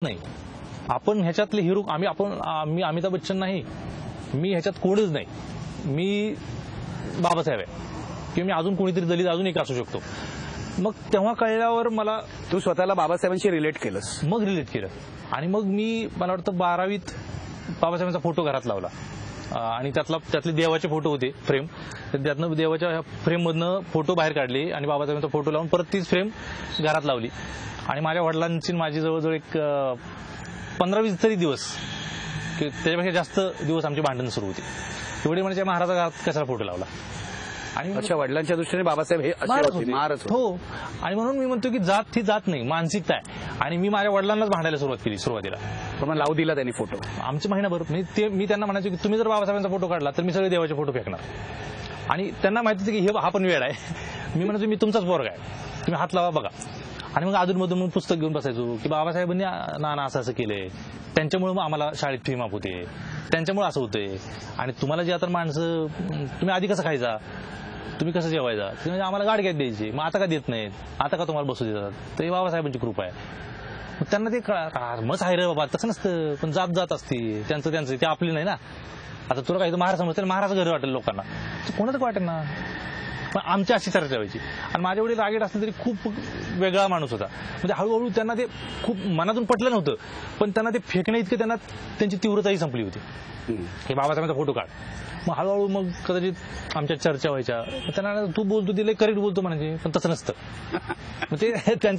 नाही आपण ह्याच्यातले हिरो मी अमिताभ बच्चन नाही, मी ह्याच्यात कोणच नाही, मी बाबासाहेब आहे किंवा मी अजून कोणीतरी दलित अजून एक असू शकतो. मग तेव्हा कळल्यावर मला तू स्वतःला बाबासाहेबांशी रिलेट केलंस. मग रिलेट केलं आणि मग मला वाटतं 12वीत बाबासाहेबांचा फोटो घरात लावला आणि त्यातले देवाचे फोटो होते फ्रेम, तर त्यातनं देवाच्या फ्रेममधनं फोटो बाहेर काढले आणि बाबासाहेबांचा फोटो लावून परत तीच फ्रेम घरात लावली. आणि माझ्या वडिलांची माझी जवळजवळ एक 15-20 तरी दिवस त्याच्यापेक्षा जास्त दिवस आमची भांडणं सुरू होती. एवढे म्हणजे महाराजा घरात कशाला फोटो लावला. आणि अच्छा, वडिलांच्या दृष्टीने बाबासाहेब हे मारच हो. आणि म्हणून मी म्हणतो की जात ही जात नाही, मानसिकता आहे. आणि मी माझ्या वडिलांनाच भांडायला सुरुवात केली सुरुवातीला. पण लावू दिला त्यांनी फोटो आमचे महिनाभर. मी त्यांना म्हणायचो की तुम्ही जर बाबासाहेबांचा फोटो काढला तर मी सगळे देवाचे फोटो फेकणार. आणि त्यांना माहिती की हा पण वेळ आहे. मी म्हणायचो मी तुमचाच पोरगा आहे, तुम्ही हात लावा बघा. आणि मग अधूनमधून पुस्तक घेऊन बसायचो की बाबासाहेबांनी नाना असं केलंय, त्यांच्यामुळे मग आम्हाला शाळेत फी माफ होते, त्यांच्यामुळे असं होतंय. आणि तुम्हाला जे आता माणसं तुम्ही आधी कसं खायचा, तुम्ही कसं जेवायचा, म्हणजे आम्हाला गाडग्यात द्यायची, मग आता का देत नाहीत, आता का तुम्हाला बसू देतात, तर हे बाबासाहेबांची कृपा आहे. मग त्यांना ते मग आहे रे बाबा, तसं नसतं. पण जात असते त्यांचं ते आपली नाही ना. आता तुला काही महाराज समजतं, महाराज घर वाटेल लोकांना, कोणाचं वाटेल ना. पण आमची अशी चर्चा व्हायची. आणि माझ्या वडील रागेट असले तरी खूप वेगळा माणूस होता. म्हणजे हळूहळू त्यांना ते खूप मनातून पटलं नव्हतं, पण त्यांना ते फेकण्या इतकं त्यांची तीव्रताही संपली होती. हे बाबासाहेबांचा फोटो काढ. मग हळूहळू मग कदाचित आमच्या चर्चा व्हायच्या. त्यांना तू बोलतो तिला करेक्ट बोलतो म्हणायचे, पण तसं नसतं. मग ते त्यांचं